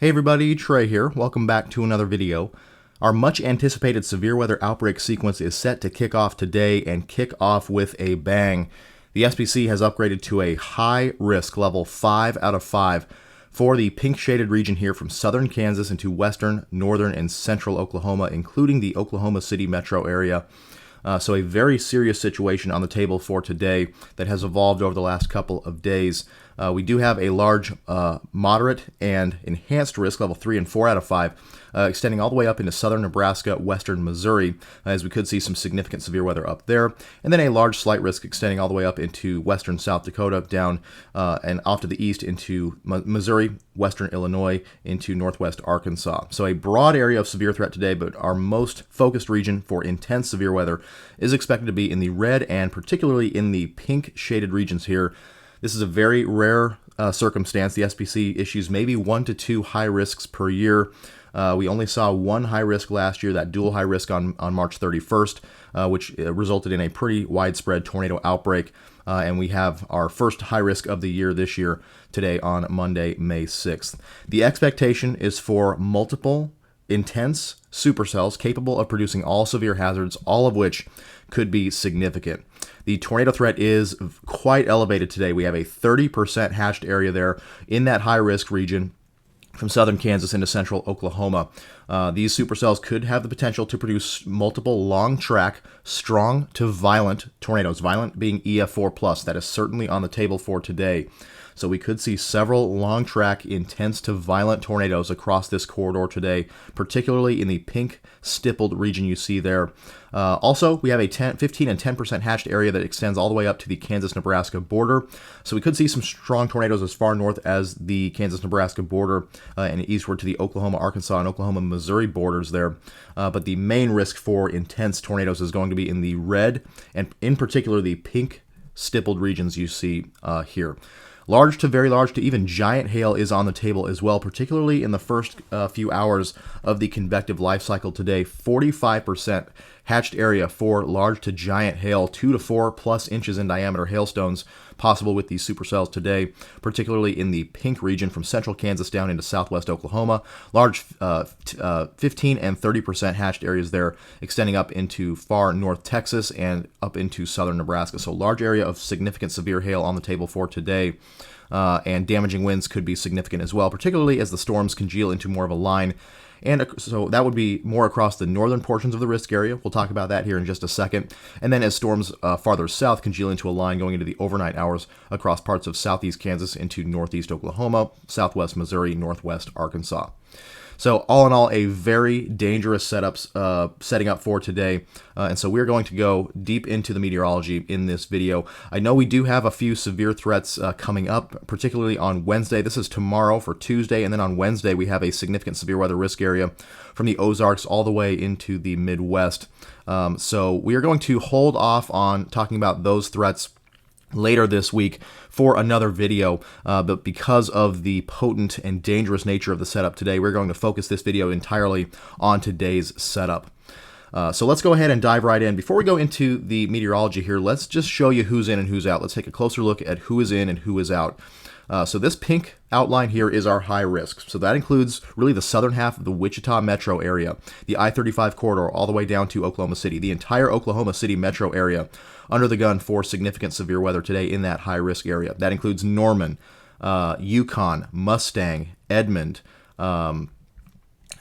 Hey everybody, Trey here. Welcome back to another video. Our much anticipated severe weather outbreak sequence is set to kick off today and kick off with a bang. The SPC has upgraded to a high risk level 5 out of 5 for the pink shaded region here from southern Kansas into western, northern, and central Oklahoma, including the Oklahoma City metro area. So a very serious situation on the table for today that has evolved over the last couple of days. We do have a large, moderate, and enhanced risk, level 3 and 4 out of 5, extending all the way up into southern Nebraska, western Missouri, as we could see some significant severe weather up there. And then a large slight risk extending all the way up into western South Dakota, down and off to the east into Missouri, western Illinois, into northwest Arkansas. So a broad area of severe threat today, but our most focused region for intense severe weather is expected to be in the red and particularly in the pink shaded regions here. This is a very rare circumstance. The SPC issues maybe 1 to 2 high risks per year. We only saw one high risk last year, that dual high risk on March 31st, which resulted in a pretty widespread tornado outbreak. And we have our first high risk of the year this year today on Monday, May 6th. The expectation is for multiple intense supercells capable of producing all severe hazards, all of which could be significant. The tornado threat is quite elevated today. We have a 30% hatched area there in that high-risk region from southern Kansas into central Oklahoma. These supercells could have the potential to produce multiple long-track, strong to violent tornadoes, violent being EF4+. That is certainly on the table for today. So we could see several long-track, intense to violent tornadoes across this corridor today, particularly in the pink stippled region you see there. Also, we have a 15 and 10% hatched area that extends all the way up to the Kansas-Nebraska border. So we could see some strong tornadoes as far north as the Kansas-Nebraska border and eastward to the Oklahoma, Arkansas, and Oklahoma, Missouri borders there. But the main risk for intense tornadoes is going to be in the red and in particular the pink stippled regions you see here. Large to very large to even giant hail is on the table as well, particularly in the first few hours of the convective life cycle today. 45% hatched area for large to giant hail, 2 to 4 plus inches in diameter hailstones possible with these supercells today, particularly in the pink region from central Kansas down into southwest Oklahoma. Large 15 and 30% hatched areas there, extending up into far north Texas and up into southern Nebraska. So large area of significant severe hail on the table for today. And damaging winds could be significant as well, particularly as the storms congeal into more of a line. And so that would be more across the northern portions of the risk area. We'll talk about that here in just a second. And then as storms farther south congeal into a line going into the overnight hours across parts of southeast Kansas into northeast Oklahoma, southwest Missouri, northwest Arkansas. So all in all, a very dangerous setting up for today. And so we're going to go deep into the meteorology in this video. I know we do have a few severe threats coming up, particularly on Wednesday. This is tomorrow for Tuesday. And then on Wednesday, we have a significant severe weather risk area from the Ozarks all the way into the Midwest. So we are going to hold off on talking about those threats later this week for another video, but because of the potent and dangerous nature of the setup today, we're going to focus this video entirely on today's setup. So let's go ahead and dive right in. Before we go into the meteorology here, let's just show you who's in and who's out. Let's take a closer look at who is in and who is out. So this pink outline here is our high risk. So that includes really the southern half of the Wichita metro area, the I-35 corridor all the way down to Oklahoma City, the entire Oklahoma City metro area under the gun for significant severe weather today in that high risk area. That includes Norman, Yukon, Mustang, Edmond,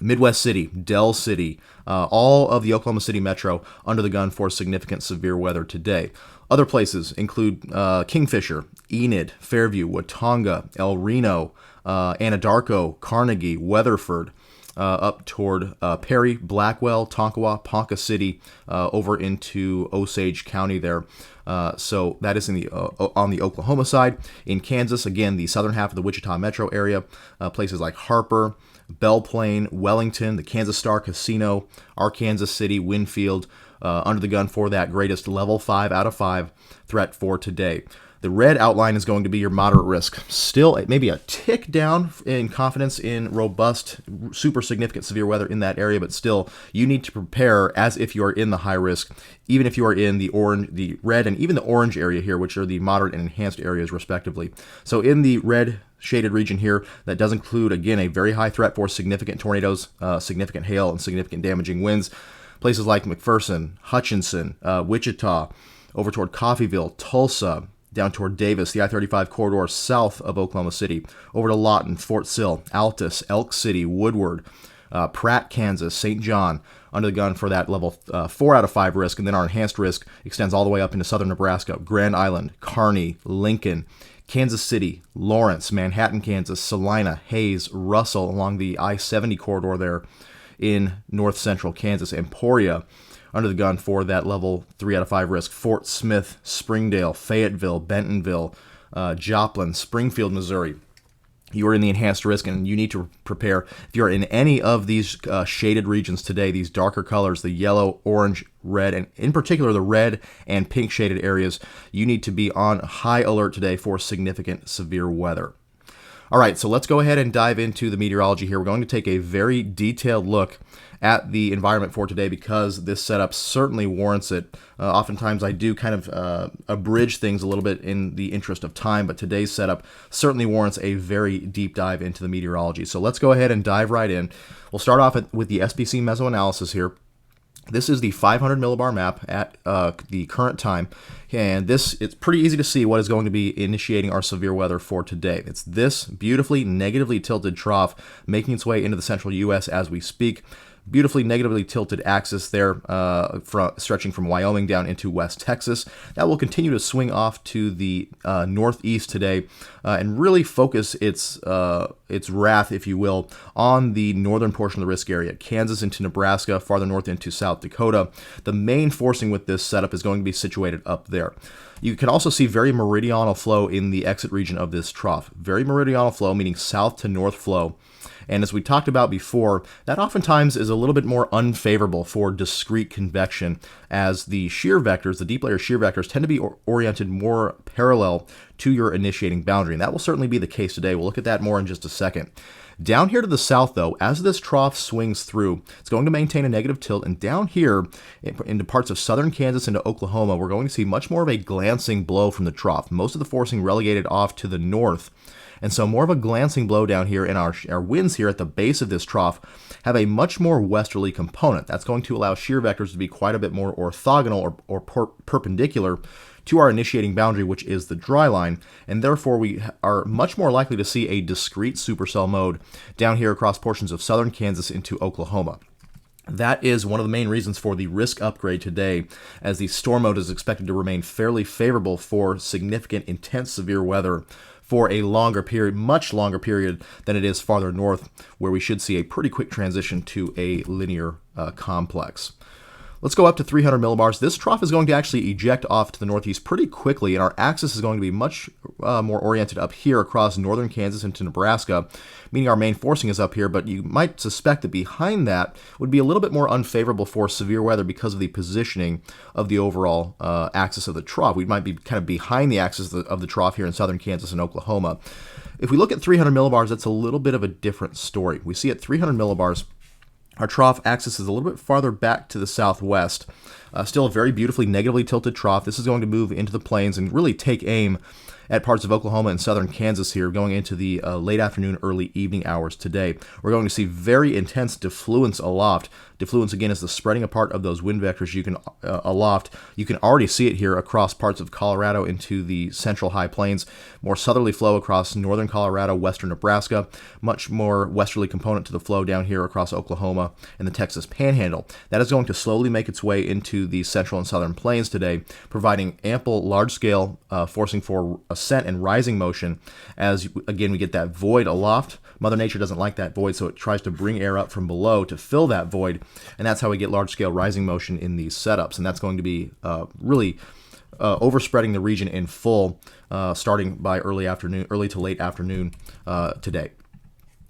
Midwest City, Del City, all of the Oklahoma City metro under the gun for significant severe weather today. Other places include Kingfisher, Enid, Fairview, Watonga, El Reno, Anadarko, Carnegie, Weatherford, up toward Perry, Blackwell, Tonkawa, Ponca City, over into Osage County there. So that is on the Oklahoma side. In Kansas, again, the southern half of the Wichita metro area, places like Harper, Belle Plaine, Wellington, the Kansas Star Casino, Arkansas City, Winfield, under the gun for that greatest level 5 out of 5 threat for today. The red outline is going to be your moderate risk. Still, maybe a tick down in confidence in robust, super significant severe weather in that area, but still, you need to prepare as if you are in the high risk, even if you are in the orange, the red, and even the orange area here, which are the moderate and enhanced areas, respectively. So in the red shaded region here, that does include, again, a very high threat for significant tornadoes, significant hail, and significant damaging winds. Places like McPherson, Hutchinson, Wichita, over toward Coffeyville, Tulsa, down toward Davis, the I-35 corridor south of Oklahoma City, over to Lawton, Fort Sill, Altus, Elk City, Woodward, Pratt, Kansas, St. John, under the gun for that level 4 out of 5 risk, and then our enhanced risk extends all the way up into southern Nebraska, Grand Island, Kearney, Lincoln, Kansas City, Lawrence, Manhattan, Kansas, Salina, Hayes, Russell, along the I-70 corridor there in north central Kansas, Emporia, under the gun for that level 3 out of 5 risk, Fort Smith, Springdale, Fayetteville, Bentonville, Joplin, Springfield, Missouri. You are in the enhanced risk, and you need to prepare. If you're in any of these shaded regions today, these darker colors, the yellow, orange, red, and in particular the red and pink shaded areas, you need to be on high alert today for significant severe weather. All right, so let's go ahead and dive into the meteorology here. We're going to take a very detailed look at the environment for today because this setup certainly warrants it. Oftentimes I do kind of abridge things a little bit in the interest of time, but today's setup certainly warrants a very deep dive into the meteorology. So let's go ahead and dive right in. We'll start off with the SPC mesoanalysis here. This is the 500 millibar map at the current time, and it's pretty easy to see what is going to be initiating our severe weather for today. It's this beautifully negatively tilted trough making its way into the central U.S. as we speak. Beautifully negatively tilted axis there, stretching from Wyoming down into West Texas. That will continue to swing off to the northeast today and really focus its wrath, if you will, on the northern portion of the risk area, Kansas into Nebraska, farther north into South Dakota. The main forcing with this setup is going to be situated up there. You can also see very meridional flow in the exit region of this trough. Very meridional flow, meaning south to north flow. And as we talked about before, that oftentimes is a little bit more unfavorable for discrete convection, as the shear vectors, the deep layer shear vectors, tend to be oriented more parallel to your initiating boundary. And that will certainly be the case today. We'll look at that more in just a second. Down here to the south, though, as this trough swings through, it's going to maintain a negative tilt. And down here into parts of southern Kansas into Oklahoma, we're going to see much more of a glancing blow from the trough. Most of the forcing relegated off to the north. And so more of a glancing blow down here, and our winds here at the base of this trough have a much more westerly component. That's going to allow shear vectors to be quite a bit more orthogonal or perpendicular to our initiating boundary, which is the dry line, and therefore we are much more likely to see a discrete supercell mode down here across portions of southern Kansas into Oklahoma. That is one of the main reasons for the risk upgrade today, as the storm mode is expected to remain fairly favorable for significant, intense, severe weather for a longer period, much longer period than it is farther north, where we should see a pretty quick transition to a linear complex. Let's go up to 300 millibars. This trough is going to actually eject off to the northeast pretty quickly, and our axis is going to be much more oriented up here across northern Kansas into Nebraska, meaning our main forcing is up here, but you might suspect that behind that would be a little bit more unfavorable for severe weather because of the positioning of the overall axis of the trough. We might be kind of behind the axis of the trough here in southern Kansas and Oklahoma. If we look at 300 millibars, that's a little bit of a different story. We see at 300 millibars, our trough axis is a little bit farther back to the southwest. Still a very beautifully negatively tilted trough. This is going to move into the plains and really take aim at parts of Oklahoma and southern Kansas here, going into the late afternoon, early evening hours today. We're going to see very intense defluence aloft. Defluence, again, is the spreading apart of those wind vectors you can aloft. You can already see it here across parts of Colorado into the central high plains. More southerly flow across northern Colorado, western Nebraska. Much more westerly component to the flow down here across Oklahoma and the Texas Panhandle. That is going to slowly make its way into the central and southern plains today, providing ample, large-scale forcing for ascent and rising motion as, again, we get that void aloft. Mother Nature doesn't like that void, so it tries to bring air up from below to fill that void, and that's how we get large-scale rising motion in these setups, and that's going to be really overspreading the region in full starting by early to late afternoon today.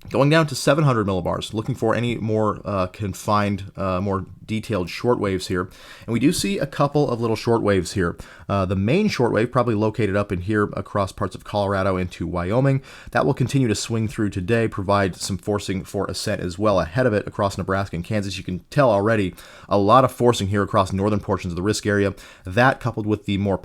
Going down to 700 millibars, looking for any more confined, more detailed short waves here. And we do see a couple of little short waves here. The main short wave probably located up in here across parts of Colorado into Wyoming. That will continue to swing through today, provide some forcing for ascent as well ahead of it across Nebraska and Kansas. You can tell already a lot of forcing here across northern portions of the risk area. That coupled with the more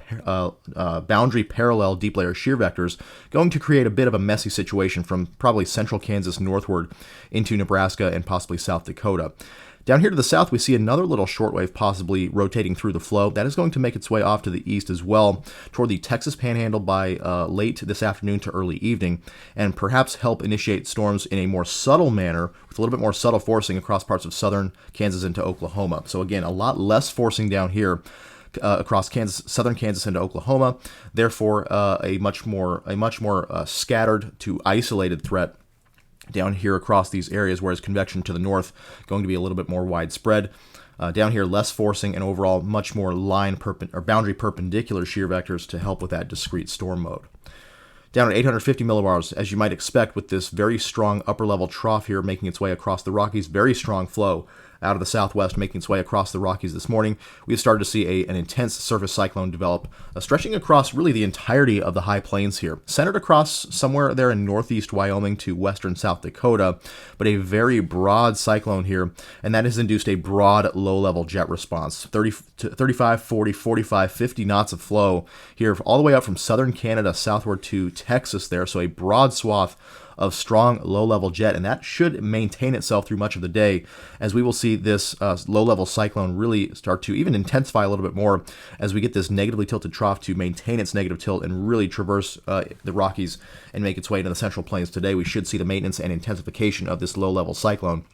boundary parallel deep layer shear vectors going to create a bit of a messy situation from probably central Kansas northward into Nebraska and possibly South Dakota. Down here to the south, we see another little shortwave possibly rotating through the flow. That is going to make its way off to the east as well, toward the Texas Panhandle by late this afternoon to early evening, and perhaps help initiate storms in a more subtle manner, with a little bit more subtle forcing across parts of southern Kansas into Oklahoma. So again, a lot less forcing down here across southern Kansas into Oklahoma. Therefore, a much more scattered to isolated threat down here across these areas, whereas convection to the north going to be a little bit more widespread. Down here, less forcing and overall much more boundary perpendicular shear vectors to help with that discrete storm mode. Down at 850 millibars, as you might expect, with this very strong upper level trough here making its way across the Rockies, very strong flow out of the southwest making its way across the Rockies this morning. We have started to see an intense surface cyclone develop, stretching across really the entirety of the high plains here, centered across somewhere there in northeast Wyoming to western South Dakota, but a very broad cyclone here, and that has induced a broad low-level jet response, 30 to 35, 40, 45, 50 knots of flow here, all the way up from southern Canada southward to Texas there, so a broad swath of strong low-level jet, and that should maintain itself through much of the day, as we will see this low-level cyclone really start to even intensify a little bit more as we get this negatively tilted trough to maintain its negative tilt and really traverse the Rockies and make its way into the Central Plains today. We should see the maintenance and intensification of this low-level cyclone,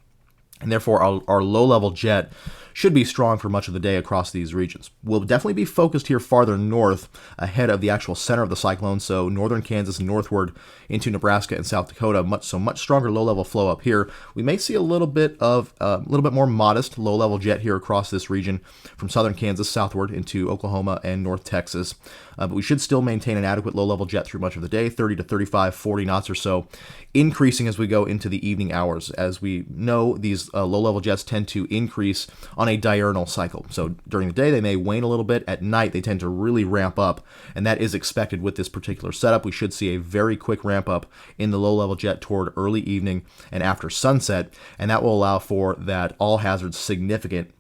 and therefore our low-level jet should be strong for much of the day across these regions. We'll definitely be focused here farther north ahead of the actual center of the cyclone, so northern Kansas northward into Nebraska and South Dakota, much stronger low-level flow up here. We may see a little bit more modest low-level jet here across this region from southern Kansas southward into Oklahoma and North Texas, but we should still maintain an adequate low-level jet through much of the day, 30 to 35, 40 knots or so, increasing as we go into the evening hours. As we know, these low-level jets tend to increase on a diurnal cycle. So during the day, they may wane a little bit. At night, they tend to really ramp up, and that is expected with this particular setup. We should see a very quick ramp up in the low-level jet toward early evening and after sunset, and that will allow for that all-hazards significant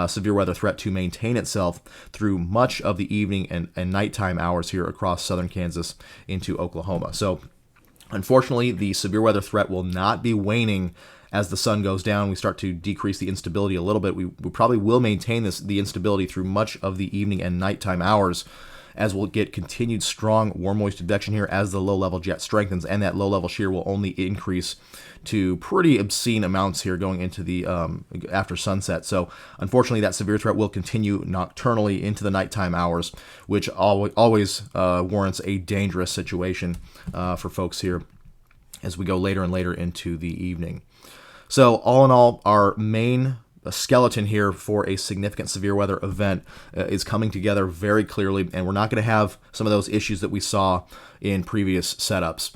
severe weather threat to maintain itself through much of the evening and nighttime hours here across southern Kansas into Oklahoma. So unfortunately, the severe weather threat will not be waning as the sun goes down. We start to decrease the instability a little bit. We probably will maintain the instability through much of the evening and nighttime hours, as we'll get continued strong warm moist convection here as the low-level jet strengthens, and that low-level shear will only increase to pretty obscene amounts here going into the after sunset. So unfortunately, that severe threat will continue nocturnally into the nighttime hours, which always warrants a dangerous situation for folks here as we go later and later into the evening. So all in all, our main skeleton here for a significant severe weather event is coming together very clearly, and we're not going to have some of those issues that we saw in previous setups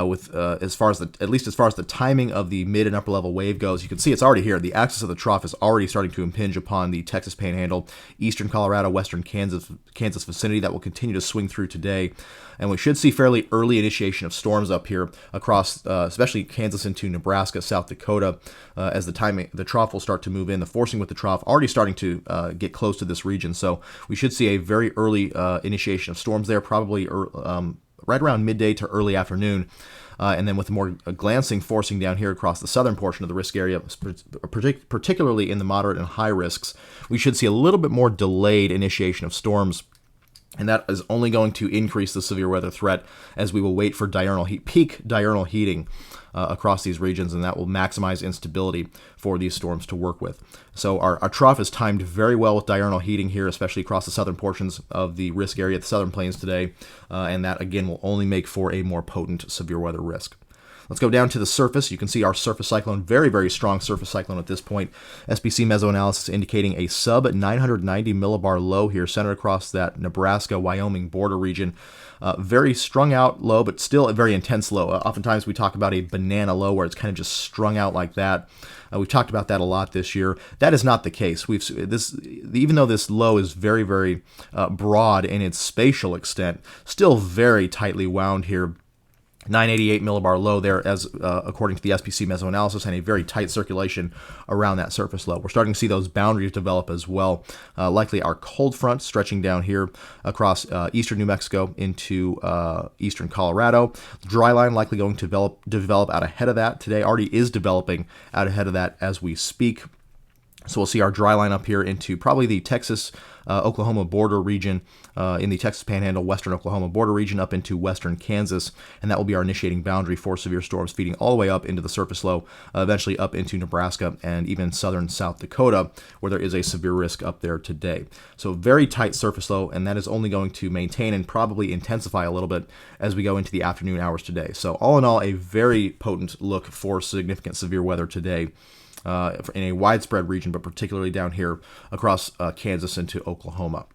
with as far as the timing of the mid and upper level wave goes. You can see it's already here. The axis of the trough is already starting to impinge upon the Texas Panhandle, eastern Colorado, western Kansas vicinity. That will continue to swing through today, and we should see fairly early initiation of storms up here across especially Kansas into Nebraska, South Dakota, as the trough will start to move in. The forcing with the trough already starting to get close to this region, so we should see a very early initiation of storms there, probably right around midday to early afternoon, and then with more glancing forcing down here across the southern portion of the risk area, particularly in the moderate and high risks, we should see a little bit more delayed initiation of storms. And that is only going to increase the severe weather threat as we will wait for peak diurnal heating across these regions, and that will maximize instability for these storms to work with. So our trough is timed very well with diurnal heating here, especially across the southern portions of the risk area, the southern plains today, and that again will only make for a more potent severe weather risk. Let's go down to the surface. You can see our surface cyclone, very, very strong surface cyclone at this point. SPC mesoanalysis indicating a sub 990 millibar low here, centered across that Nebraska-Wyoming border region. Very strung out low, but still a very intense low. Oftentimes we talk about a banana low where it's kind of just strung out like that. We've talked about that a lot this year. That is not the case. Even though this low is very, very broad in its spatial extent, still very tightly wound here. 988 millibar low there, as according to the SPC mesoanalysis, and a very tight circulation around that surface low. We're starting to see those boundaries develop as well. Likely our cold front stretching down here across eastern New Mexico into eastern Colorado. Dry line likely going to develop out ahead of that today. Already is developing out ahead of that as we speak. So we'll see our dry line up here into probably the Texas-Oklahoma border region, in the Texas Panhandle, western Oklahoma border region, up into western Kansas, and that will be our initiating boundary for severe storms, feeding all the way up into the surface low, eventually up into Nebraska and even southern South Dakota, where there is a severe risk up there today. So very tight surface low, and that is only going to maintain and probably intensify a little bit as we go into the afternoon hours today. So all in all, a very potent look for significant severe weather today. In a widespread region, but particularly down here across Kansas into Oklahoma.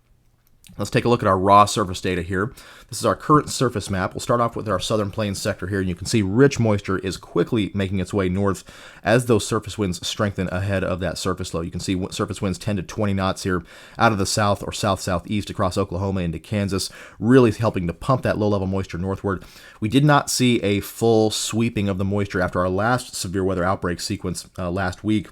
Let's take a look at our raw surface data here. This is our current surface map. We'll start off with our southern plains sector here, and you can see rich moisture is quickly making its way north as those surface winds strengthen ahead of that surface low. You can see surface winds 10 to 20 knots here out of the south or south-southeast across Oklahoma into Kansas, really helping to pump that low-level moisture northward. We did not see a full sweeping of the moisture after our last severe weather outbreak sequence last week.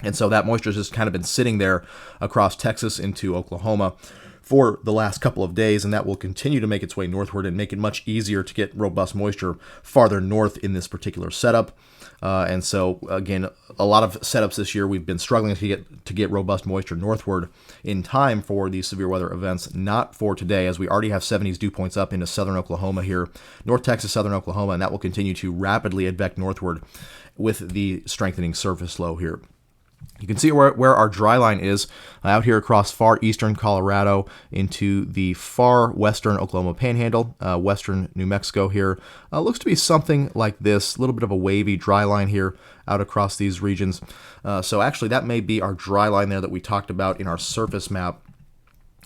And so that moisture has just kind of been sitting there across Texas into Oklahoma for the last couple of days, and that will continue to make its way northward and make it much easier to get robust moisture farther north in this particular setup. And so, again, a lot of setups this year, we've been struggling to get robust moisture northward in time for these severe weather events. Not for today, as we already have 70s dew points up into southern Oklahoma here, North Texas, southern Oklahoma, and that will continue to rapidly advect northward with the strengthening surface low here. You can see where our dry line is out here across far eastern Colorado into the far western Oklahoma Panhandle, western New Mexico here. Looks to be something like this, a little bit of a wavy dry line here out across these regions. So actually that may be our dry line there that we talked about in our surface map.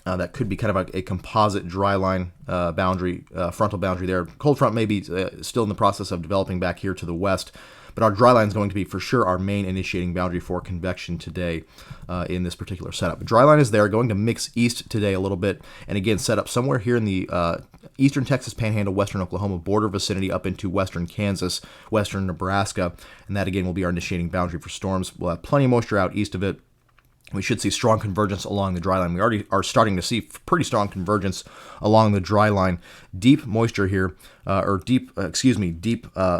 That could be kind of a composite dry line boundary, frontal boundary there. Cold front may be still in the process of developing back here to the west. But our dry line is going to be for sure our main initiating boundary for convection today in this particular setup. The dry line is there, going to mix east today a little bit, and again set up somewhere here in the eastern Texas Panhandle, western Oklahoma border vicinity up into western Kansas, western Nebraska, and that again will be our initiating boundary for storms. We'll have plenty of moisture out east of it. We should see strong convergence along the dry line. We already are starting to see pretty strong convergence along the dry line. Deep moisture here, deep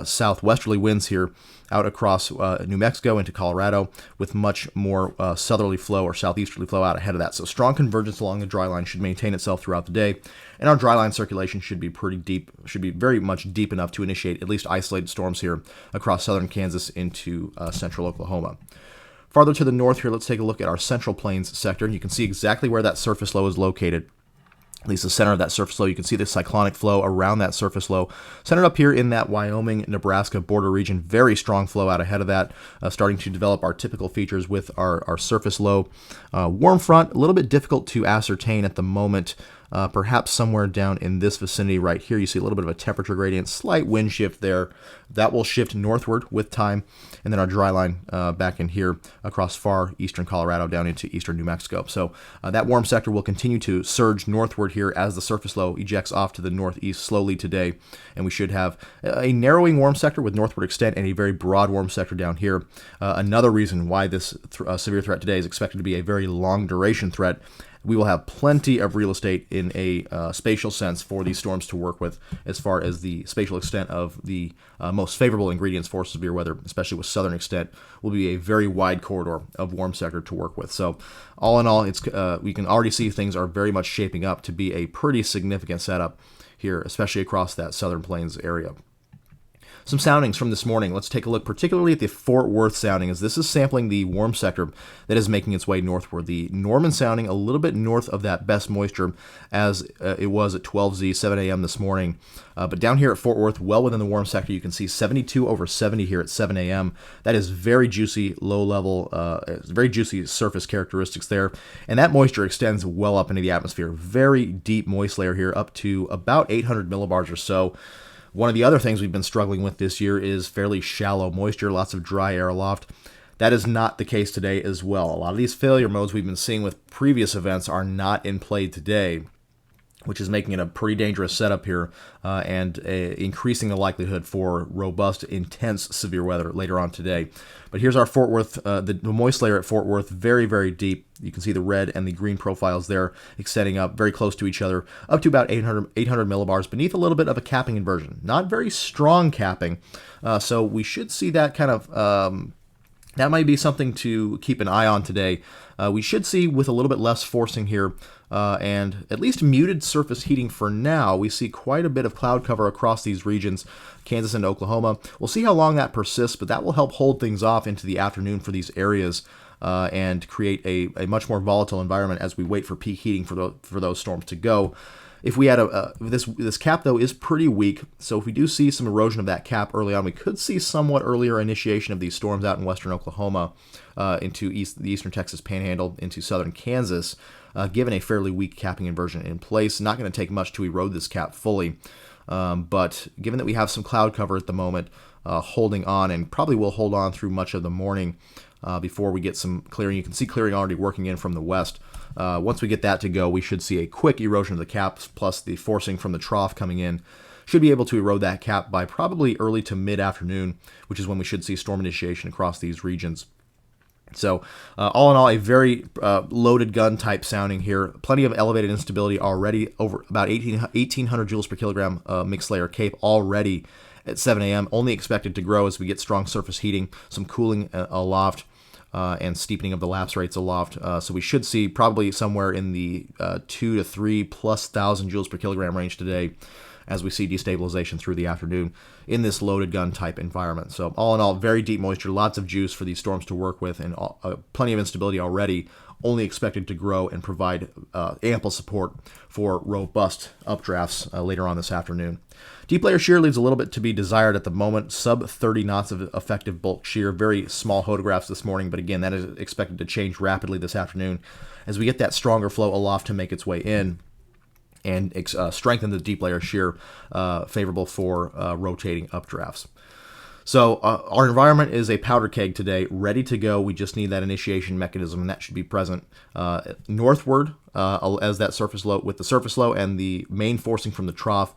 southwesterly winds here out across New Mexico into Colorado with much more southerly flow or southeasterly flow out ahead of that. So strong convergence along the dry line should maintain itself throughout the day. And our dry line circulation should be pretty deep, should be very much deep enough to initiate at least isolated storms here across southern Kansas into central Oklahoma. Farther to the north here, let's take a look at our Central Plains sector. You can see exactly where that surface low is located, at least the center of that surface low. You can see the cyclonic flow around that surface low, centered up here in that Wyoming-Nebraska border region. Very strong flow out ahead of that, starting to develop our typical features with our surface low. Warm front, a little bit difficult to ascertain at the moment. Perhaps somewhere down in this vicinity right here, you see a little bit of a temperature gradient, slight wind shift there. That will shift northward with time. And then our dry line back in here across far eastern Colorado down into eastern New Mexico. So that warm sector will continue to surge northward here as the surface low ejects off to the northeast slowly today. And we should have a narrowing warm sector with northward extent and a very broad warm sector down here. Another reason why this severe threat today is expected to be a very long duration threat. We will have plenty of real estate in a spatial sense for these storms to work with as far as the spatial extent of the most favorable ingredients for severe weather, especially with southern extent, will be a very wide corridor of warm sector to work with. So all in all, we can already see things are very much shaping up to be a pretty significant setup here, especially across that southern plains area. Some soundings from this morning. Let's take a look particularly at the Fort Worth sounding, as this is sampling the warm sector that is making its way northward. The Norman sounding a little bit north of that best moisture as it was at 12Z, 7 a.m. this morning. But down here at Fort Worth, well within the warm sector, you can see 72 over 70 here at 7 a.m. That is very juicy, low level, very juicy surface characteristics there. And that moisture extends well up into the atmosphere. Very deep moist layer here, up to about 800 millibars or so. One of the other things we've been struggling with this year is fairly shallow moisture, lots of dry air aloft. That is not the case today as well. A lot of these failure modes we've been seeing with previous events are not in play today, which is making it a pretty dangerous setup here and increasing the likelihood for robust, intense, severe weather later on today. But here's our Fort Worth, the moist layer at Fort Worth, very, very deep. You can see the red and the green profiles there extending up very close to each other, up to about 800 millibars beneath a little bit of a capping inversion. Not very strong capping, so we should see that kind of... that might be something to keep an eye on today. We should see with a little bit less forcing here and at least muted surface heating for now. We see quite a bit of cloud cover across these regions, Kansas and Oklahoma. We'll see how long that persists, but that will help hold things off into the afternoon for these areas and create a much more volatile environment as we wait for peak heating for those storms to go. If we had this cap, though, is pretty weak, so if we do see some erosion of that cap early on, we could see somewhat earlier initiation of these storms out in western Oklahoma into the eastern Texas Panhandle, into southern Kansas, given a fairly weak capping inversion in place. Not going to take much to erode this cap fully, but given that we have some cloud cover at the moment, holding on, and probably will hold on through much of the morning before we get some clearing. You can see clearing already working in from the west. Once we get that to go, we should see a quick erosion of the caps, plus the forcing from the trough coming in. Should be able to erode that cap by probably early to mid-afternoon, which is when we should see storm initiation across these regions. So all in all, a very loaded gun type sounding here. Plenty of elevated instability already, over about 1,800 joules per kilogram mixed layer CAPE already at 7 a.m. Only expected to grow as we get strong surface heating, some cooling aloft, and steepening of the lapse rates aloft. So we should see probably somewhere in the 2 to 3 plus thousand joules per kilogram range today as we see destabilization through the afternoon in this loaded gun type environment. So all in all, very deep moisture, lots of juice for these storms to work with, and plenty of instability already, only expected to grow and provide ample support for robust updrafts later on this afternoon. Deep layer shear leaves a little bit to be desired at the moment. Sub 30 knots of effective bulk shear. Very small photographs this morning, but again, that is expected to change rapidly this afternoon as we get that stronger flow aloft to make its way in and strengthen the deep layer shear, favorable for rotating updrafts. So our environment is a powder keg today, ready to go. We just need that initiation mechanism, and that should be present northward as that surface low, with the surface low and the main forcing from the trough.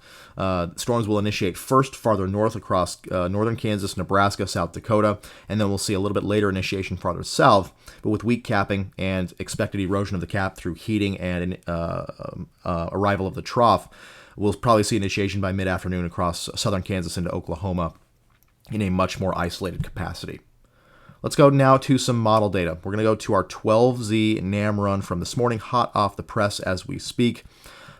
Storms will initiate first farther north across northern Kansas, Nebraska, South Dakota, and then we'll see a little bit later initiation farther south, but with weak capping and expected erosion of the cap through heating and arrival of the trough. We'll probably see initiation by mid-afternoon across southern Kansas into Oklahoma in a much more isolated capacity. Let's go now to some model data. We're going to go to our 12Z NAM run from this morning, hot off the press as we speak,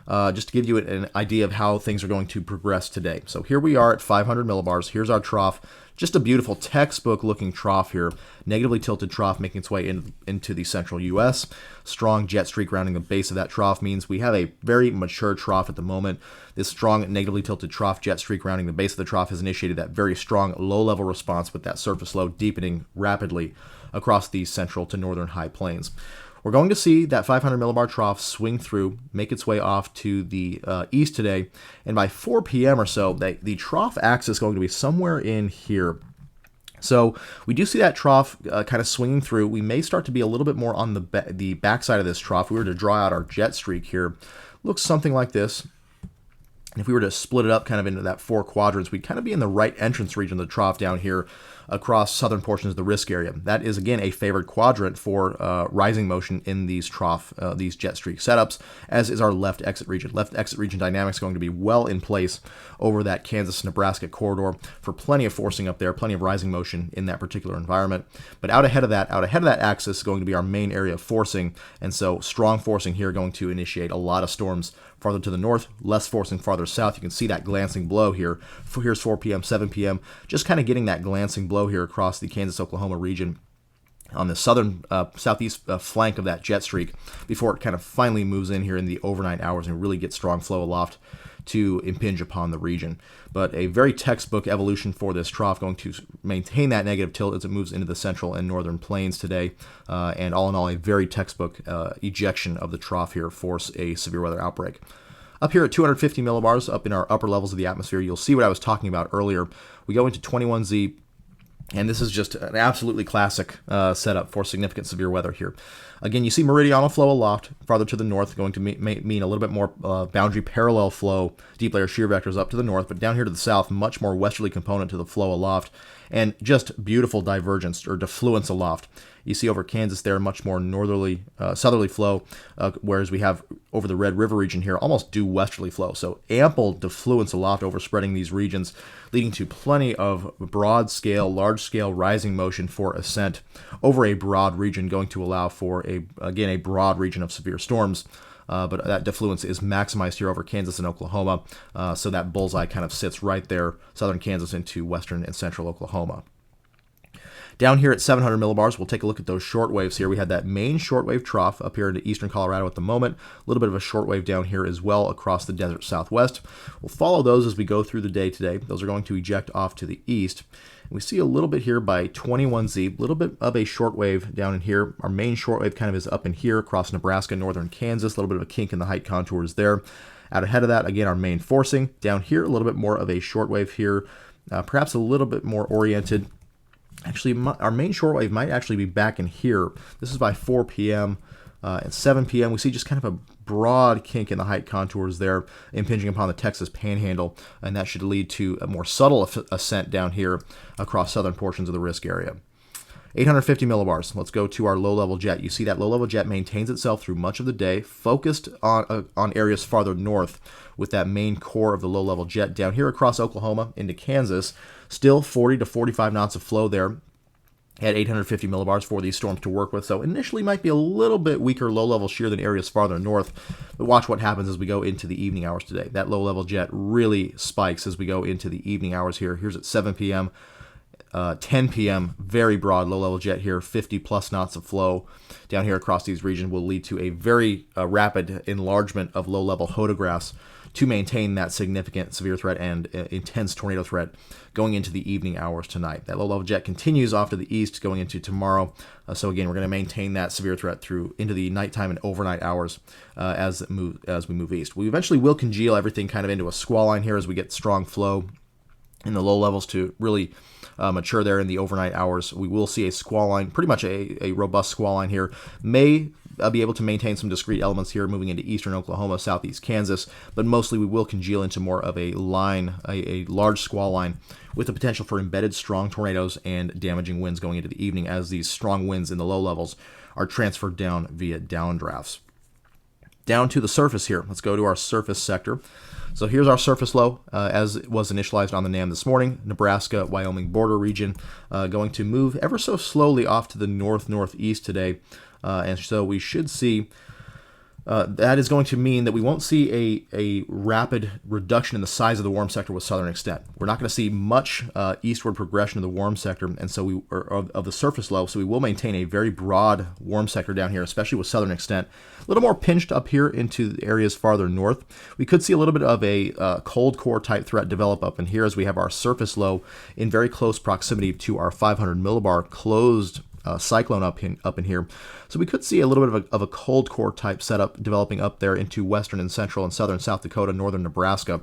just to give you an idea of how things are going to progress today. So here we are at 500 millibars. Here's our trough. Just a beautiful textbook-looking trough here, negatively tilted trough making its way into the central U.S. Strong jet streak rounding the base of that trough means we have a very mature trough at the moment. This strong negatively tilted trough jet streak rounding the base of the trough has initiated that very strong low-level response with that surface low deepening rapidly across the central to northern high plains. We're going to see that 500 millibar trough swing through, make its way off to the east today, and by 4 p.m. or so, the trough axis is going to be somewhere in here. So we do see that trough kind of swinging through. We may start to be a little bit more on the backside of this trough. If we were to draw out our jet streak here, looks something like this. And if we were to split it up kind of into that 4 quadrants, we'd kind of be in the right entrance region of the trough down here across southern portions of the risk area. That is, again, a favored quadrant for rising motion in these these jet streak setups, as is our left exit region. Left exit region dynamics going to be well in place over that Kansas-Nebraska corridor for plenty of forcing up there, plenty of rising motion in that particular environment. But out ahead of that axis is going to be our main area of forcing, and so strong forcing here going to initiate a lot of storms farther to the north, less forcing farther south. You can see that glancing blow here. Here's 4 p.m., 7 p.m., just kind of getting that glancing blow here across the Kansas-Oklahoma region on the southern southeast flank of that jet streak before it kind of finally moves in here in the overnight hours and really gets strong flow aloft to impinge upon the region. But a very textbook evolution for this trough, going to maintain that negative tilt as it moves into the central and northern plains today. And all in all, a very textbook ejection of the trough here force a severe weather outbreak. Up here at 250 millibars, up in our upper levels of the atmosphere, you'll see what I was talking about earlier. We go into 21Z, and this is just an absolutely classic setup for significant severe weather here. Again, you see meridional flow aloft, farther to the north, going to mean a little bit more boundary parallel flow, deep layer shear vectors up to the north, but down here to the south, much more westerly component to the flow aloft, and just beautiful divergence or defluence aloft. You see over Kansas there, much more northerly, southerly flow, whereas we have over the Red River region here, almost due westerly flow. So ample defluence aloft overspreading these regions, leading to plenty of broad-scale, large-scale rising motion for ascent over a broad region, going to allow for, again, a broad region of severe storms. But that defluence is maximized here over Kansas and Oklahoma, so that bullseye kind of sits right there, southern Kansas into western and central Oklahoma. Down here at 700 millibars, we'll take a look at those short waves here. We had that main shortwave trough up here into eastern Colorado at the moment. A little bit of a shortwave down here as well across the desert southwest. We'll follow those as we go through the day today. Those are going to eject off to the east. We see a little bit here by 21Z, a little bit of a shortwave down in here. Our main shortwave kind of is up in here across Nebraska, northern Kansas, a little bit of a kink in the height contours there. Out ahead of that, again, our main forcing. Down here, a little bit more of a shortwave here, perhaps a little bit more oriented. Actually, our main shortwave might actually be back in here. This is by 4 p.m. At 7 p.m. we see just kind of a broad kink in the height contours there, impinging upon the Texas Panhandle, and that should lead to a more subtle ascent down here across southern portions of the risk area. 850 millibars. Let's go to our low-level jet. You see that low-level jet maintains itself through much of the day, focused on areas farther north with that main core of the low-level jet down here across Oklahoma into Kansas. Still 40 to 45 knots of flow there at 850 millibars for these storms to work with. So initially might be a little bit weaker low-level shear than areas farther north, but watch what happens as we go into the evening hours today. That low-level jet really spikes as we go into the evening hours here. Here's at 7 p.m., 10 p.m., very broad low-level jet here, 50-plus knots of flow down here across these regions will lead to a very rapid enlargement of low-level hodographs to maintain that significant severe threat and intense tornado threat going into the evening hours tonight. That low-level jet continues off to the east going into tomorrow. So again, we're going to maintain that severe threat through into the nighttime and overnight hours as we move east. We eventually will congeal everything kind of into a squall line here as we get strong flow in the low levels to really mature there in the overnight hours. We will see a squall line, pretty much a robust squall line here. May be able to maintain some discrete elements here moving into eastern Oklahoma, southeast Kansas, but mostly we will congeal into more of a line, a large squall line with the potential for embedded strong tornadoes and damaging winds going into the evening as these strong winds in the low levels are transferred down via downdrafts. Down to the surface here. Let's go to our surface sector. So here's our surface low as it was initialized on the NAM this morning. Nebraska-Wyoming border region going to move ever so slowly off to the north-northeast today. And so we should see that is going to mean that we won't see a rapid reduction in the size of the warm sector with southern extent. We're not going to see much eastward progression of the warm sector, and so of the surface low. So we will maintain a very broad warm sector down here, especially with southern extent. A little more pinched up here into the areas farther north. We could see a little bit of a cold core type threat develop up in here as we have our surface low in very close proximity to our 500 millibar closed cyclone up in here. So we could see a little bit of a cold core type setup developing up there into western and central and southern South Dakota, northern Nebraska,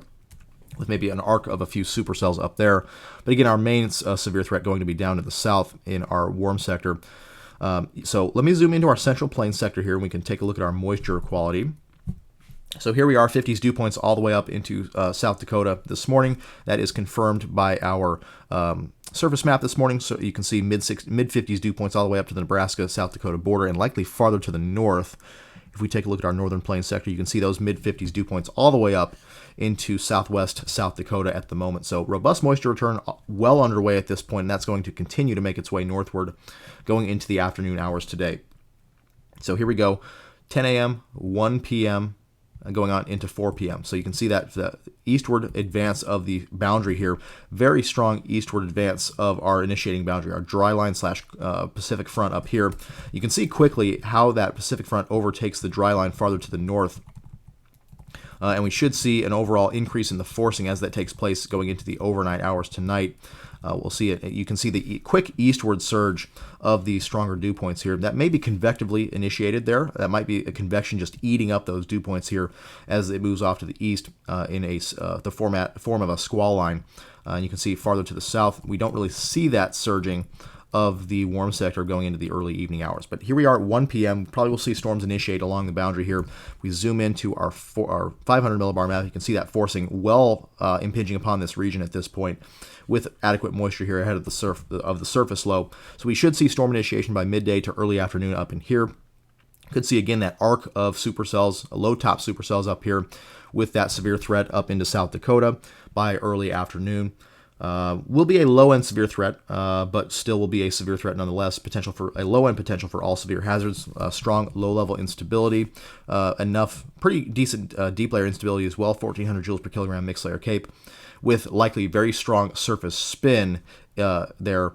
with maybe an arc of a few supercells up there. But again, our main severe threat going to be down to the south in our warm sector. So let me zoom into our central plains sector here, and we can take a look at our moisture quality. So here we are, 50s dew points all the way up into South Dakota this morning. That is confirmed by our surface map this morning, so you can see mid-50s dew points all the way up to the Nebraska-South Dakota border and likely farther to the north. If we take a look at our northern plains sector, you can see those mid-50s dew points all the way up into southwest South Dakota at the moment. So robust moisture return well underway at this point, and that's going to continue to make its way northward going into the afternoon hours today. So here we go, 10 a.m., 1 p.m., going on into 4 p.m. So you can see that the eastward advance of the boundary here, very strong eastward advance of our initiating boundary, our dry line / Pacific front up here. You can see quickly how that Pacific front overtakes the dry line farther to the north. And we should see an overall increase in the forcing as that takes place going into the overnight hours tonight. We'll see it. You can see the quick eastward surge of the stronger dew points here. That may be convectively initiated there. That might be a convection just eating up those dew points here as it moves off to the east in the form of a squall line. And you can see farther to the south, we don't really see that surging of the warm sector going into the early evening hours. But here we are at 1 p.m. Probably we'll see storms initiate along the boundary here. We zoom into our 500 millibar map. You can see that forcing well impinging upon this region at this point, with adequate moisture here ahead of the surface low. So we should see storm initiation by midday to early afternoon up in here. Could see again that arc of supercells, low top supercells up here, with that severe threat up into South Dakota by early afternoon. Will be a low-end severe threat, but still will be a severe threat nonetheless. Potential for a low-end potential for all severe hazards. Strong low-level instability, enough pretty decent deep layer instability as well. 1,400 joules per kilogram mixed layer CAPE, with likely very strong surface spin there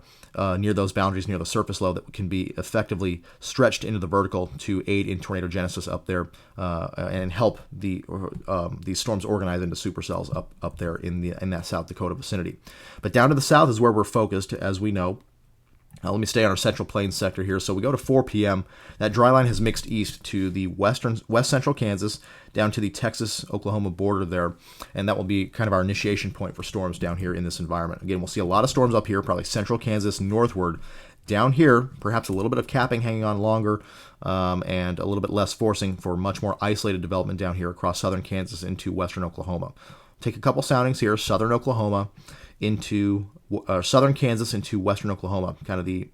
near those boundaries, near the surface low, that can be effectively stretched into the vertical to aid in tornadogenesis up there and help these storms organize into supercells up there in that South Dakota vicinity. But down to the south is where we're focused, as we know. Let me stay on our Central Plains sector here. So we go to 4 p.m. That dry line has mixed east to the west central Kansas, down to the Texas-Oklahoma border there, and that will be kind of our initiation point for storms down here in this environment. Again, we'll see a lot of storms up here, probably central Kansas northward. Down here, perhaps a little bit of capping hanging on longer, and a little bit less forcing for much more isolated development down here across southern Kansas into western Oklahoma. Take a couple soundings here, southern Oklahoma into southern Kansas into western Oklahoma, kind of the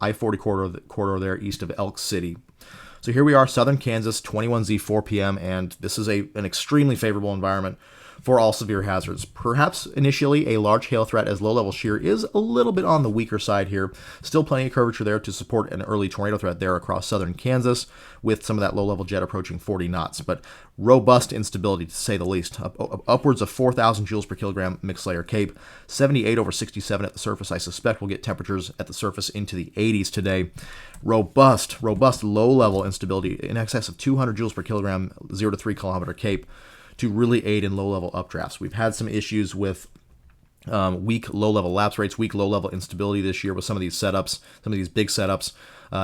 I-40 corridor there east of Elk City. So here we are, southern Kansas, 21Z, 4 p.m., and this is an extremely favorable environment for all severe hazards. Perhaps initially a large hail threat, as low-level shear is a little bit on the weaker side here. Still plenty of curvature there to support an early tornado threat there across southern Kansas, with some of that low-level jet approaching 40 knots. But robust instability, to say the least. Upwards of 4,000 joules per kilogram mixed layer CAPE, 78 over 67 at the surface. I suspect we'll get temperatures at the surface into the 80s today. Robust low-level instability in excess of 200 joules per kilogram, 0 to 3 kilometer CAPE, to really aid in low-level updrafts. We've had some issues with weak low-level lapse rates, weak low-level instability this year with some of these setups, some of these big setups.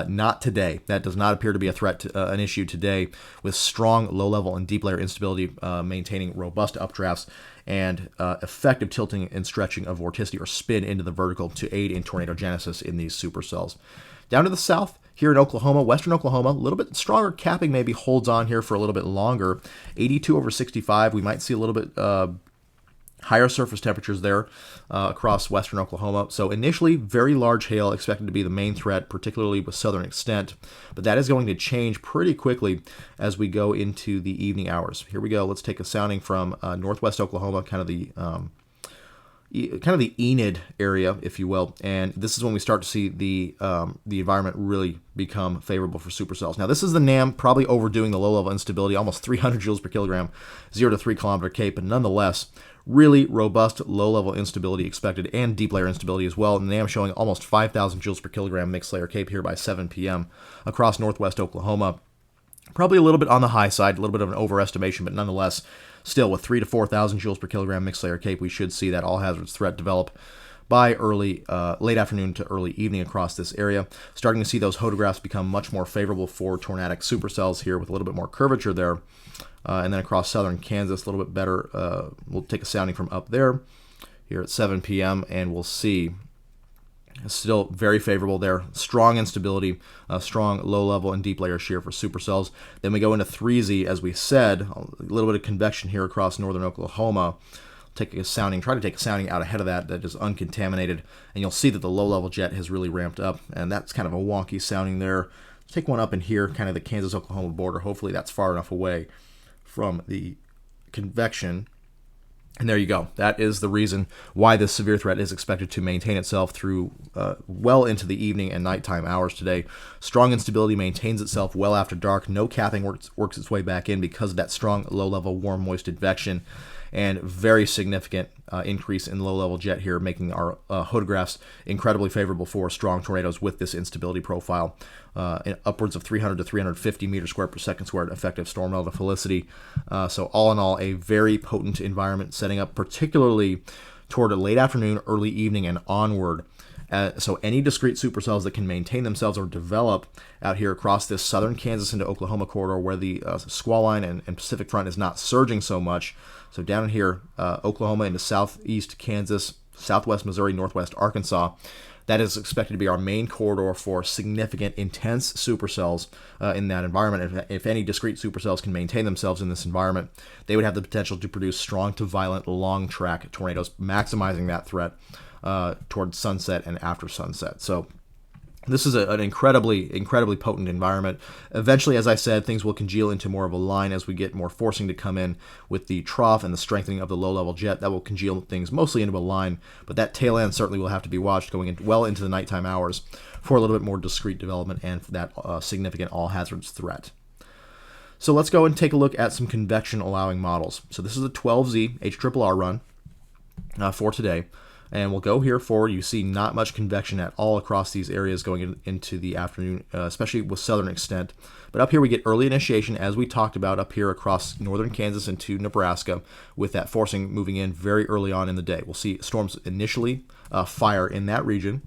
Not today. That does not appear to be a threat, an issue today, with strong low-level and deep layer instability maintaining robust updrafts and effective tilting and stretching of vorticity or spin into the vertical to aid in tornadogenesis in these supercells. Down to the south, here in Oklahoma, western Oklahoma, a little bit stronger capping maybe holds on here for a little bit longer. 82 over 65, we might see a little bit higher surface temperatures there across western Oklahoma. So initially, very large hail expected to be the main threat, particularly with southern extent. But that is going to change pretty quickly as we go into the evening hours. Here we go. Let's take a sounding from northwest Oklahoma, kind of the Enid area, if you will, and this is when we start to see the environment really become favorable for supercells. Now, this is the NAM probably overdoing the low-level instability, almost 300 joules per kilogram, 0 to 3 kilometer CAPE, but nonetheless, really robust low-level instability expected and deep layer instability as well. And the NAM showing almost 5,000 joules per kilogram mixed layer CAPE here by 7 p.m. across northwest Oklahoma. Probably a little bit on the high side, a little bit of an overestimation, but nonetheless, still with 3,000 to 4,000 joules per kilogram mixed layer CAPE, we should see that all hazards threat develop by late afternoon to early evening across this area. Starting to see those photographs become much more favorable for tornadic supercells here with a little bit more curvature there. And then across southern Kansas, a little bit better. We'll take a sounding from up there here at 7 p.m. and we'll see still very favorable there. Strong instability, strong low-level and deep layer shear for supercells. Then we go into 3Z, as we said, a little bit of convection here across northern Oklahoma. take a sounding, try to take a sounding out ahead of that is uncontaminated, and you'll see that the low-level jet has really ramped up, and that's kind of a wonky sounding there. Let's take one up in here, kind of the Kansas-Oklahoma border. Hopefully that's far enough away from the convection. And there you go. That is the reason why this severe threat is expected to maintain itself through well into the evening and nighttime hours today. Strong instability maintains itself well after dark. No capping works its way back in because of that strong low-level warm moist advection, and very significant increase in low-level jet here, making our photographs incredibly favorable for strong tornadoes with this instability profile. Upwards of 300 to 350 meters squared per second squared effective storm relative felicity. So all in all, a very potent environment setting up particularly toward a late afternoon, early evening, and onward. So any discrete supercells that can maintain themselves or develop out here across this southern Kansas into Oklahoma corridor where the squall line and Pacific front is not surging so much. So down in here, Oklahoma into southeast Kansas, southwest Missouri, northwest Arkansas, that is expected to be our main corridor for significant, intense supercells in that environment. If any discrete supercells can maintain themselves in this environment, they would have the potential to produce strong to violent long-track tornadoes, maximizing that threat towards sunset and after sunset. So this is an incredibly potent environment. Eventually, as I said, things will congeal into more of a line as we get more forcing to come in with the trough and the strengthening of the low-level jet. That will congeal things mostly into a line, but that tail end certainly will have to be watched going well into the nighttime hours for a little bit more discrete development and for that significant all-hazards threat. So let's go and take a look at some convection-allowing models. So this is a 12Z HRRR run for today. And we'll go here forward. You see not much convection at all across these areas going into the afternoon, especially with southern extent. But up here we get early initiation, as we talked about up here across northern Kansas into Nebraska, with that forcing moving in very early on in the day. We'll see storms initially fire in that region,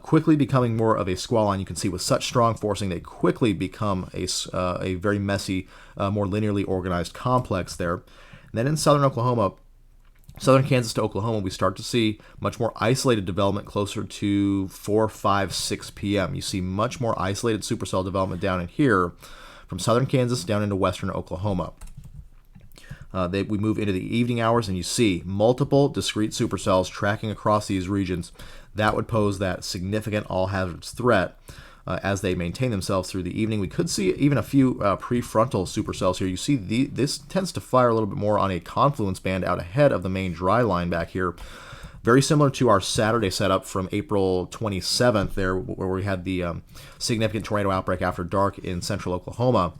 quickly becoming more of a squall line. You can see with such strong forcing, they quickly become a very messy, more linearly organized complex there. And then in southern Oklahoma, southern Kansas to Oklahoma, we start to see much more isolated development closer to 4, 5, 6 p.m. You see much more isolated supercell development down in here from southern Kansas down into western Oklahoma. We move into the evening hours, and you see multiple discrete supercells tracking across these regions. That would pose that significant all-hazards threat. As they maintain themselves through the evening. We could see even a few prefrontal supercells here. You see this tends to fire a little bit more on a confluence band out ahead of the main dry line back here. Very similar to our Saturday setup from April 27th there, where we had the significant tornado outbreak after dark in central Oklahoma.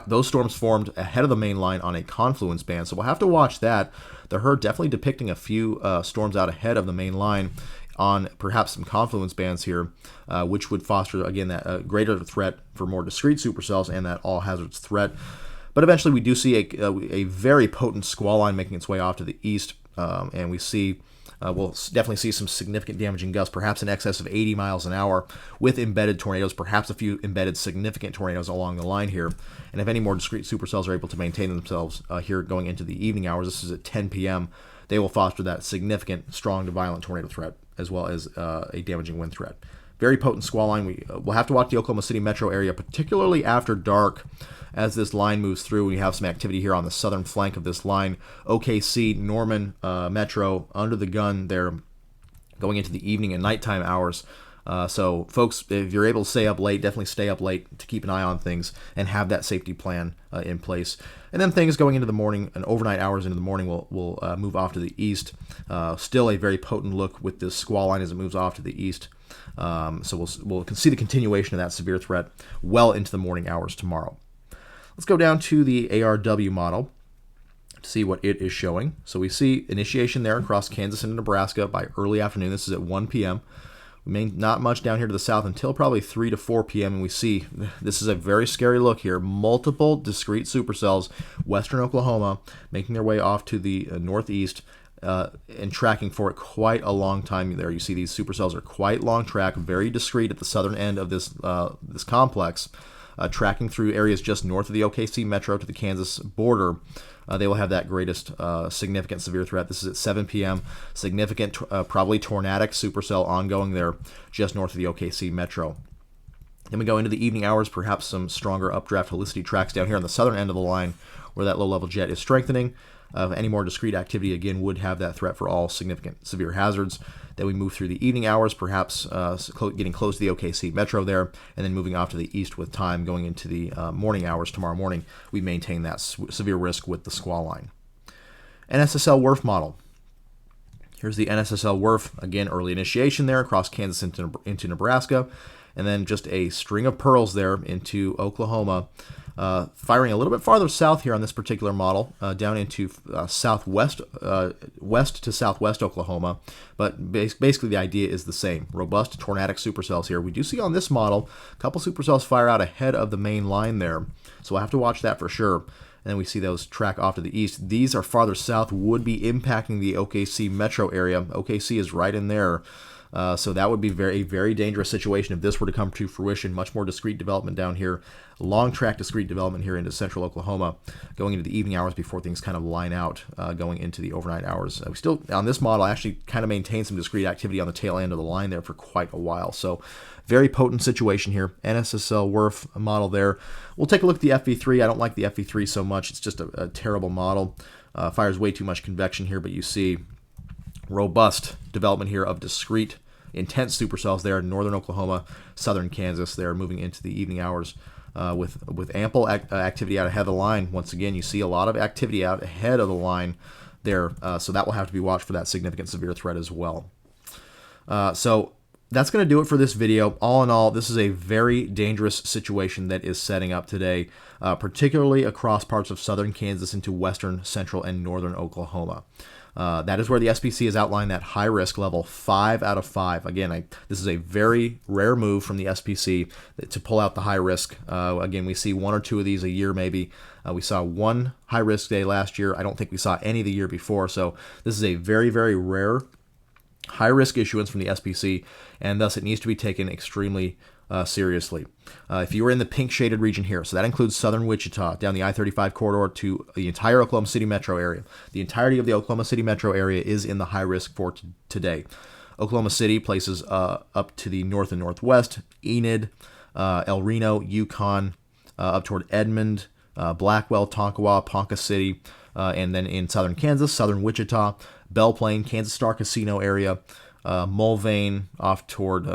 Those storms formed ahead of the main line on a confluence band, so we'll have to watch that. The HRRR definitely depicting a few storms out ahead of the main line on perhaps some confluence bands here, which would foster, again, that greater threat for more discrete supercells and that all-hazards threat. But eventually we do see a very potent squall line making its way off to the east, and we see we'll definitely see some significant damaging gusts, perhaps in excess of 80 miles an hour, with embedded tornadoes, perhaps a few embedded significant tornadoes along the line here. And if any more discrete supercells are able to maintain themselves here going into the evening hours, this is at 10 p.m., they will foster that significant, strong to violent tornado threat, as well as a damaging wind threat. Very potent squall line. We'll have to watch the Oklahoma City metro area, particularly after dark, as this line moves through. We have some activity here on the southern flank of this line. OKC, Norman metro, under the gun there, going into the evening and nighttime hours. So, folks, if you're able to stay up late, definitely stay up late to keep an eye on things and have that safety plan in place. And then things going into the morning and overnight hours into the morning will move off to the east. Still a very potent look with this squall line as it moves off to the east. So we'll see the continuation of that severe threat well into the morning hours tomorrow. Let's go down to the ARW model to see what it is showing. So we see initiation there across Kansas and Nebraska by early afternoon. This is at 1 p.m. Not much down here to the south until probably 3 to 4 p.m. And we see, this is a very scary look here, multiple discrete supercells, western Oklahoma, making their way off to the northeast and tracking for it quite a long time there. You see these supercells are quite long track, very discrete at the southern end of this complex, tracking through areas just north of the OKC metro to the Kansas border. They will have that greatest significant severe threat. This is at 7 p.m. Significant, probably tornadic supercell ongoing there just north of the OKC metro. Then we go into the evening hours, perhaps some stronger updraft helicity tracks down here on the southern end of the line where that low-level jet is strengthening. of any more discrete activity, again, would have that threat for all significant severe hazards. Then we move through the evening hours, perhaps getting close to the OKC metro there, and then moving off to the east with time going into the morning hours tomorrow morning. We maintain that severe risk with the squall line. NSSL WRF model. Here's the NSSL WRF, again, early initiation there across Kansas into Nebraska, and then just a string of pearls there into Oklahoma, firing a little bit farther south here on this particular model, down into west to southwest Oklahoma, but basically the idea is the same. Robust tornadic supercells here. We do see on this model a couple supercells fire out ahead of the main line there, so we'll have to watch that for sure. And then we see those track off to the east. These are farther south, would be impacting the OKC metro area. OKC is right in there. So that would be a very dangerous situation if this were to come to fruition. Much more discrete development down here. Long track discrete development here into central Oklahoma, going into the evening hours before things kind of line out, going into the overnight hours. We still, on this model, actually kind of maintain some discrete activity on the tail end of the line there for quite a while. So very potent situation here. NSSL WRF model there. We'll take a look at the FV3. I don't like the FV3 so much. It's just a terrible model. Fires way too much convection here, but you see robust development here of discrete intense supercells there in northern Oklahoma, southern Kansas. They're moving into the evening hours with ample activity out ahead of the line. Once again, you see a lot of activity out ahead of the line there, so that will have to be watched for that significant severe threat as well. So that's going to do it for this video. All in all, this is a very dangerous situation that is setting up today, particularly across parts of southern Kansas into western, central, and northern Oklahoma. That is where the SPC has outlined that high risk level 5 out of 5. Again, this is a very rare move from the SPC to pull out the high risk. Again, we see 1 or 2 of these a year maybe. We saw 1 high risk day last year. I don't think we saw any the year before. So this is a very rare high risk issuance from the SPC, and thus it needs to be taken extremely seriously. If you were in the pink shaded region here, so that includes southern Wichita down the I-35 corridor to the entire Oklahoma City metro area. The entirety of the Oklahoma City metro area is in the high risk for today. Oklahoma City places up to the north and northwest, Enid, El Reno, Yukon, up toward Edmond, Blackwell, Tonkawa, Ponca City, and then in southern Kansas, southern Wichita, Belle Plaine, Kansas Star Casino area, Mulvane off toward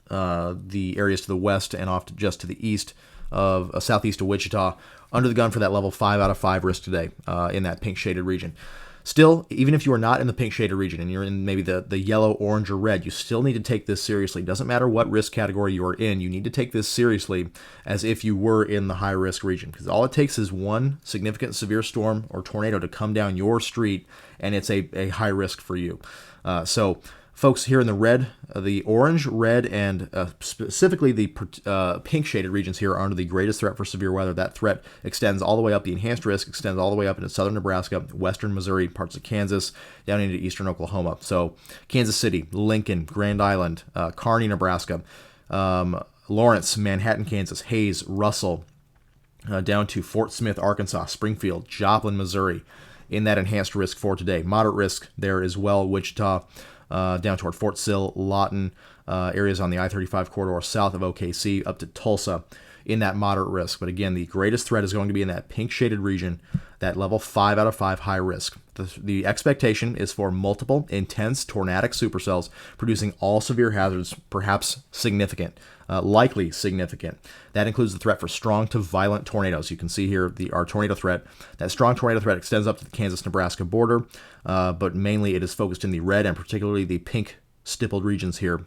the areas to the west and off just to the east of southeast of Wichita, under the gun for that level 5 out of 5 risk today in that pink shaded region. Still, even if you are not in the pink shaded region and you're in maybe the yellow, orange, or red, you still need to take this seriously. Doesn't matter what risk category you are in, you need to take this seriously as if you were in the high risk region, because all it takes is one significant severe storm or tornado to come down your street and it's a high risk for you. So folks here in the red, the orange, red, and specifically the pink shaded regions here are under the greatest threat for severe weather. That threat extends all the way up. The enhanced risk extends all the way up into southern Nebraska, western Missouri, parts of Kansas, down into eastern Oklahoma. So Kansas City, Lincoln, Grand Island, Kearney, Nebraska, Lawrence, Manhattan, Kansas, Hayes, Russell, down to Fort Smith, Arkansas, Springfield, Joplin, Missouri, in that enhanced risk for today. Moderate risk there as well, Wichita, down toward Fort Sill, Lawton, areas on the I-35 corridor south of OKC, up to Tulsa, in that moderate risk. But again, the greatest threat is going to be in that pink shaded region, that level 5 out of 5 high risk. The expectation is for multiple intense tornadic supercells producing all severe hazards, perhaps significant, likely significant. That includes the threat for strong to violent tornadoes. You can see here our tornado threat. That strong tornado threat extends up to the Kansas-Nebraska border, but mainly it is focused in the red and particularly the pink stippled regions here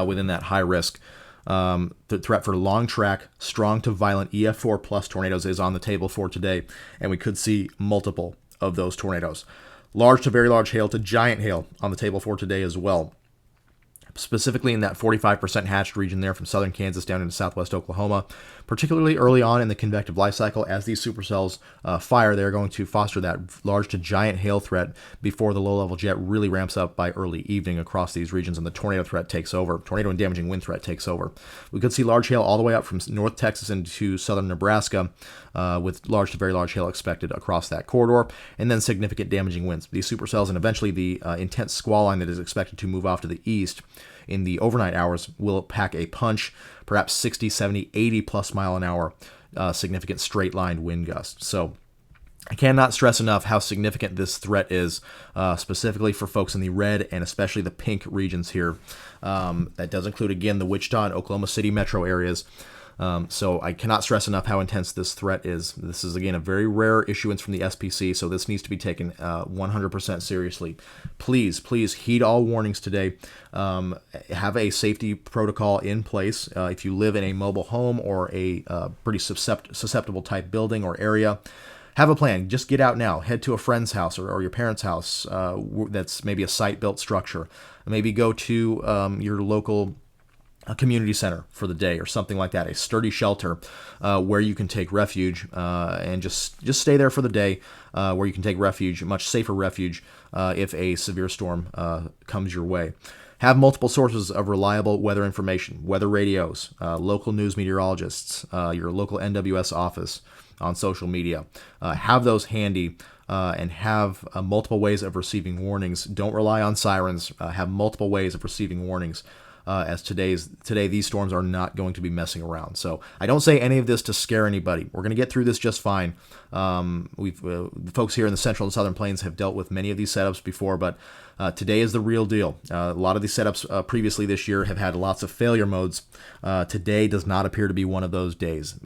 within that high risk. The threat for long track, strong to violent EF4 plus tornadoes is on the table for today, and we could see multiple of those tornadoes. Large to very large hail to giant hail on the table for today as well. Specifically in that 45% hatched region there from southern Kansas down into southwest Oklahoma, particularly early on in the convective life cycle. As these supercells fire, they're going to foster that large to giant hail threat before the low-level jet really ramps up by early evening across these regions and the tornado threat takes over. Tornado and damaging wind threat takes over. We could see large hail all the way up from North Texas into southern Nebraska, with large to very large hail expected across that corridor, and then significant damaging winds. These supercells and eventually the intense squall line that is expected to move off to the east in the overnight hours will pack a punch, perhaps 60, 70, 80 plus mile an hour significant straight line wind gusts. So I cannot stress enough how significant this threat is, specifically for folks in the red and especially the pink regions here. That does include, again, the Wichita and Oklahoma City metro areas. So I cannot stress enough how intense this threat is. This is, again, a very rare issuance from the SPC, so this needs to be taken 100% seriously. Please, please heed all warnings today. Have a safety protocol in place. If you live in a mobile home or a pretty susceptible type building or area, have a plan. Just get out now. Head to a friend's house or your parents' house that's maybe a site-built structure. Maybe go to your local community center for the day or something like that, a sturdy shelter where you can take refuge and just stay there for the day, where you can take refuge, a much safer refuge if a severe storm comes your way. Have multiple sources of reliable weather information, weather radios, local news meteorologists, your local NWS office on social media. Have those handy and have multiple ways of receiving warnings. Don't rely on sirens. Have multiple ways of receiving warnings. As today these storms are not going to be messing around. So I don't say any of this to scare anybody. We're going to get through this just fine. The folks here in the central and southern plains have dealt with many of these setups before, but today is the real deal. A lot of these setups previously this year have had lots of failure modes. Today does not appear to be one of those days.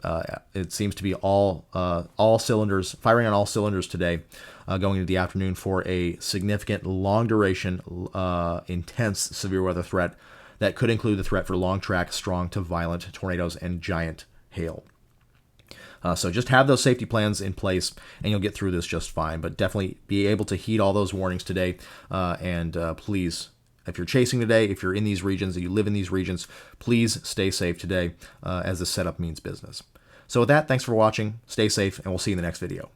It seems to be all cylinders, firing on all cylinders today, going into the afternoon for a significant, long duration, intense severe weather threat that could include the threat for long track, strong to violent tornadoes and giant hail. So just have those safety plans in place and you'll get through this just fine. But definitely be able to heed all those warnings today. And please, if you're chasing today, if you're in these regions, if you live in these regions, please stay safe today as the setup means business. So with that, thanks for watching. Stay safe, and we'll see you in the next video.